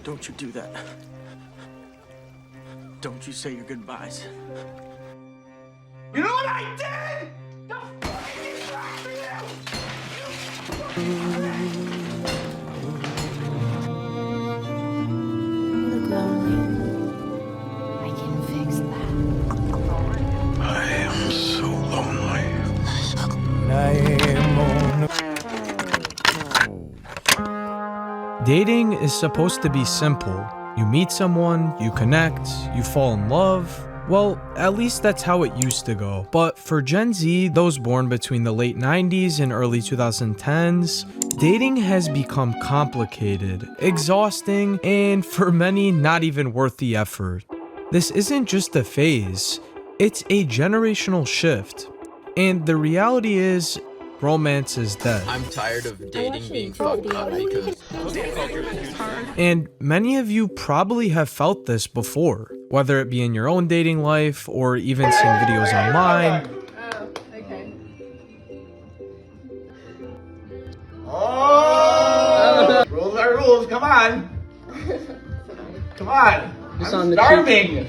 Don't you do that. Don't you say your goodbyes. You know what I did? The fucking crap for you! You look lonely. I can fix that. I am so lonely. Dating is supposed to be simple. You meet someone, you connect, you fall in love. Well, at least that's how it used to go. But for Gen Z, those born between the late 90s and early 2010s, dating has become complicated, exhausting, and for many, not even worth the effort. This isn't just a phase, it's a generational shift. And the reality is, romance is dead. I'm tired of dating being fucked up because And many of you probably have felt this before, whether it be in your own dating life or even seeing videos online. Oh! Rules are rules, come on! Come on! I'm starving!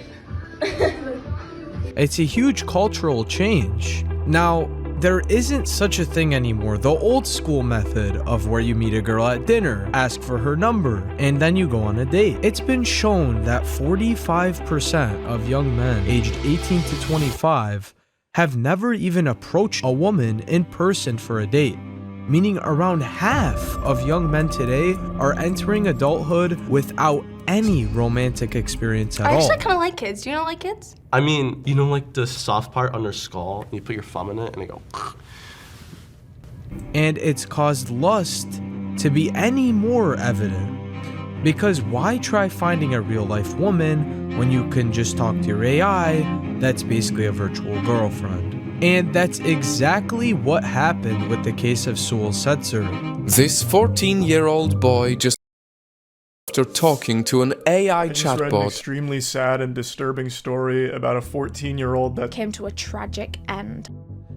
It's a huge cultural change. Now, there isn't such a thing anymore, the old school method of where you meet a girl at dinner, ask for her number, and then you go on a date. It's been shown that 45% of young men aged 18 to 25 have never even approached a woman in person for a date, meaning around half of young men today are entering adulthood without any romantic experience at I all. actually kind of like kids. Do you not like kids? I mean, you know, like the soft part on their skull, and you put your thumb in it, and they go. And it's caused lust to be any more evident. Because why try finding a real life woman when you can just talk to your AI that's basically a virtual girlfriend? And that's exactly what happened with the case of Sewell Setzer. This 14-year-old boy just after talking to an AI I just read an chatbot. extremely sad and disturbing story about a 14-year-old that Came to a tragic end.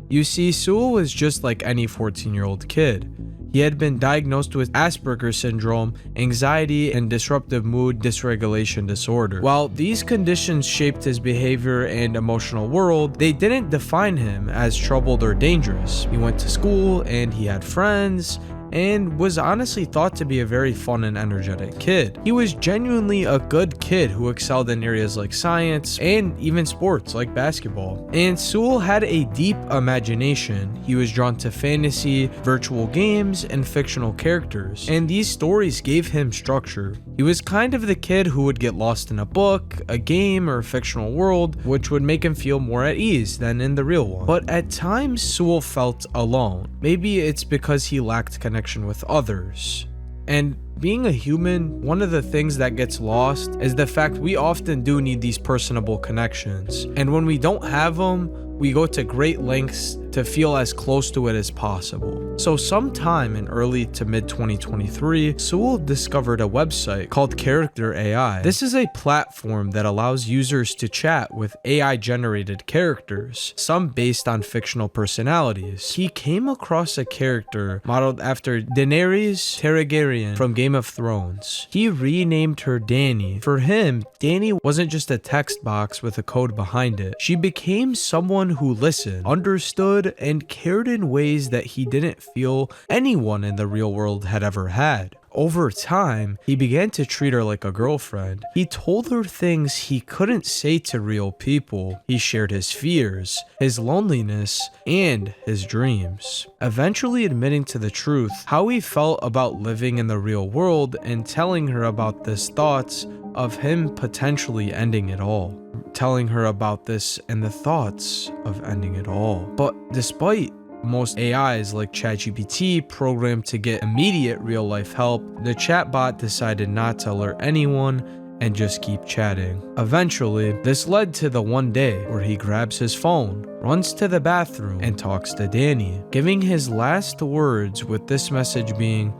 You see, Sewell was just like any 14-year-old kid. He had been diagnosed with Asperger's syndrome, anxiety, and disruptive mood dysregulation disorder. While these conditions shaped his behavior and emotional world, they didn't define him as troubled or dangerous. He went to school and he had friends, and was honestly thought to be a very fun and energetic kid. He was genuinely a good kid who excelled in areas like science and even sports like basketball. And Sewell had a deep imagination. He was drawn to fantasy, virtual games, and fictional characters, and these stories gave him structure. He was kind of the kid who would get lost in a book, a game, or a fictional world, which would make him feel more at ease than in the real one. But at times, Sewell felt alone. Maybe it's because he lacked connection with others. And being a human, one of the things that gets lost is the fact we often do need these personable connections. And when we don't have them, we go to great lengths to feel as close to it as possible. So sometime in early to mid 2023, Sewell discovered a website called Character AI. This is a platform that allows users to chat with AI generated characters, some based on fictional personalities. He came across a character modeled after Daenerys Targaryen from Game of Thrones. He renamed her Dany. For him, Dany wasn't just a text box with a code behind it. She became someone who listened, understood, and cared in ways that he didn't feel anyone in the real world had ever had. Over time, he began to treat her like a girlfriend. He told her things he couldn't say to real people. He shared his fears, his loneliness, and his dreams. Eventually admitting to the truth, how he felt about living in the real world, and telling her about his thoughts of him potentially ending it all. Telling her about this and the thoughts of ending it all. But despite most AIs like ChatGPT programmed to get immediate real life help, the chatbot decided not to alert anyone and just keep chatting. Eventually, this led to the one day where he grabs his phone, runs to the bathroom, and talks to Dany, giving his last words with this message being,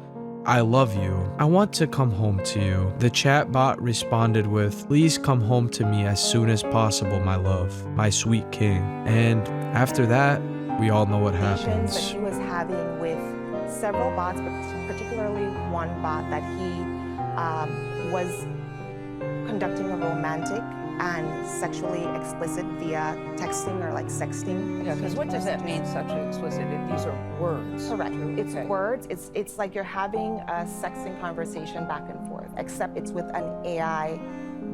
"I love you. I want to come home to you." The chatbot responded with, "Please come home to me as soon as possible, my love, my sweet king." And after that, we all know what That happens. he was having with several bots, but particularly one bot that he was conducting a romantic and sexually explicit via texting or like sexting. Yeah, because what does that mean, sexually explicit? These are words. Correct. It's Okay. words. It's like you're having a sexting conversation back and forth, except it's with an AI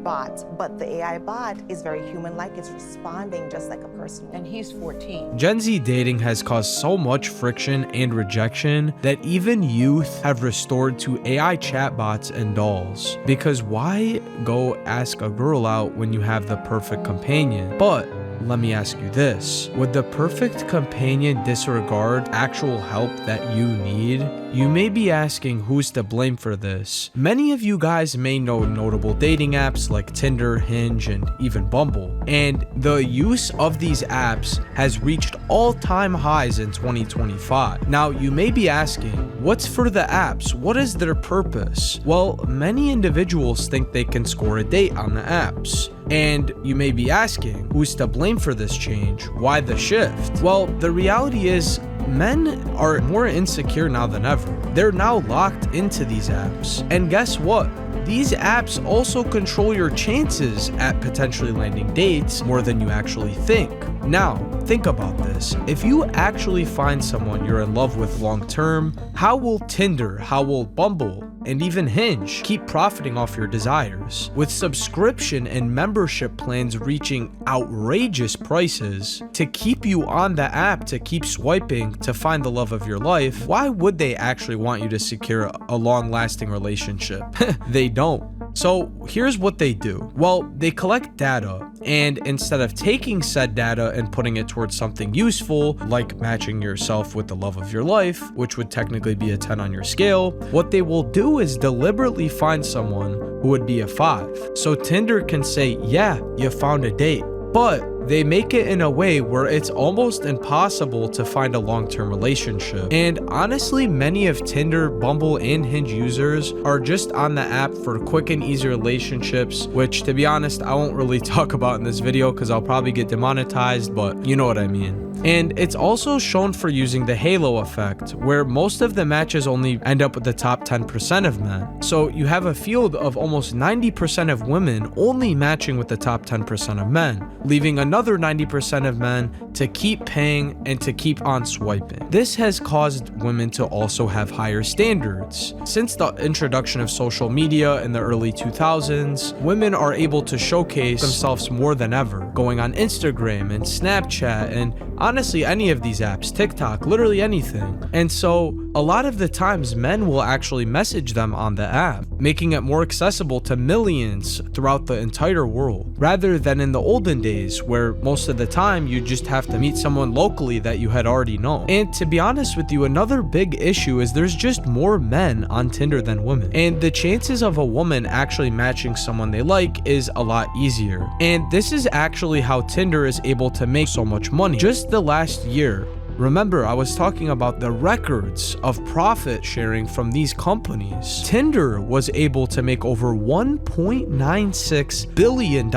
bot. But the AI bot is very human-like. It's responding just like a person. And he's 14. Gen Z dating has caused so much friction and rejection that even youth have resorted to AI chatbots and dolls. Because why go ask a girl out when you have the perfect companion? But let me ask you this. Would the perfect companion disregard actual help that you need? You may be asking who's to blame for this. Many of you guys may know notable dating apps like Tinder, Hinge, and even Bumble. And the use of these apps has reached all-time highs in 2025. Now, you may be asking, what's for the apps? What is their purpose? Well, many individuals think they can score a date on the apps. And you may be asking, who's to blame for this change? Why the shift? Well, the reality is, men are more insecure now than ever. They're now locked into these apps. And guess what? These apps also control your chances at potentially landing dates more than you actually think. Now, think about this. If you actually find someone you're in love with long term, how will Tinder, how will Bumble, and even Hinge keep profiting off your desires? With subscription and membership plans reaching outrageous prices to keep you on the app, to keep swiping to find the love of your life, why would they actually want you to secure a long-lasting relationship? They don't. So here's what they do. Well, they collect data, and instead of taking said data and putting it towards something useful, like matching yourself with the love of your life, which would technically be a 10 on your scale, what they will do is deliberately find someone who would be a 5. So Tinder can say, yeah, you found a date, but they make it in a way where it's almost impossible to find a long-term relationship. And honestly, many of Tinder, Bumble, and Hinge users are just on the app for quick and easy relationships, which, to be honest, I won't really talk about in this video because I'll probably get demonetized, but you know what I mean. And it's also shown for using the halo effect, where most of the matches only end up with the top 10% of men. So you have a field of almost 90% of women only matching with the top 10% of men, leaving another 90% of men to keep paying and to keep on swiping. This has caused women to also have higher standards. Since the introduction of social media in the early 2000s, women are able to showcase themselves more than ever, going on Instagram and Snapchat and honestly any of these apps, TikTok, literally anything. And so a lot of the times men will actually message them on the app, making it more accessible to millions throughout the entire world, rather than in the olden days where most of the time you just have to meet someone locally that you had already known. And to be honest with you, another big issue is there's just more men on Tinder than women, and the chances of a woman actually matching someone they like is a lot easier. And this is actually how Tinder is able to make so much money. Just the last year, remember, I was talking about the records of profit sharing from these companies. Tinder was able to make over $1.96 billion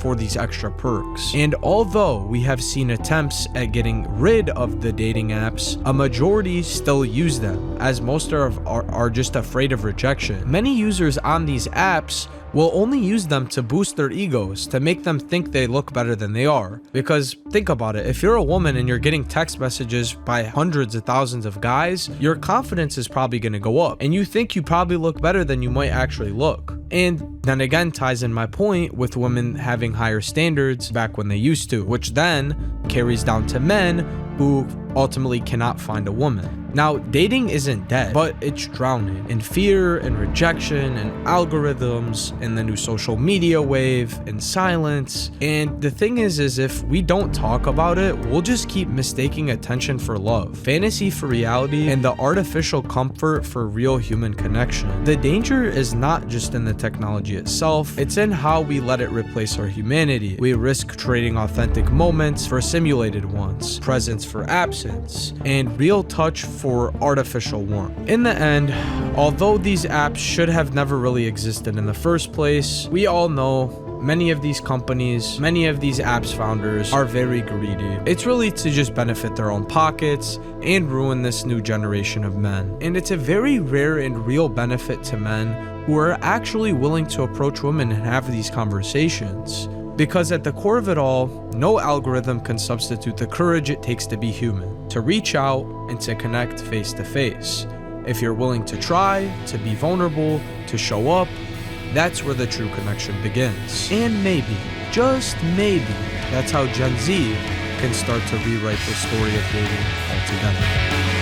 for these extra perks. And although we have seen attempts at getting rid of the dating apps, a majority still use them, as most are just afraid of rejection. Many users on these apps will only use them to boost their egos, to make them think they look better than they are. Because think about it, if you're a woman and you're getting text messages by hundreds of thousands of guys, your confidence is probably going to go up, and you think you probably look better than you might actually look. And then again ties in my point with women having higher standards back when they used to, which then carries down to men who ultimately cannot find a woman. Now, dating isn't dead, but it's drowning in fear and rejection and algorithms and the new social media wave and silence. And the thing is if we don't talk about it, we'll just keep mistaking attention for love, fantasy for reality, and the artificial comfort for real human connection. The danger is not just in the technology itself, it's in how we let it replace our humanity. We risk trading authentic moments for simulated ones, presence for absence, and real touch for artificial warmth. In the end, although these apps should have never really existed in the first place, we all know many of these companies, many of these apps founders are very greedy. It's really to just benefit their own pockets and ruin this new generation of men. And it's a very rare and real benefit to men who are actually willing to approach women and have these conversations. Because at the core of it all, no algorithm can substitute the courage it takes to be human, to reach out and to connect face to face. If you're willing to try, to be vulnerable, to show up, that's where the true connection begins. And maybe, just maybe, that's how Gen Z can start to rewrite the story of dating altogether.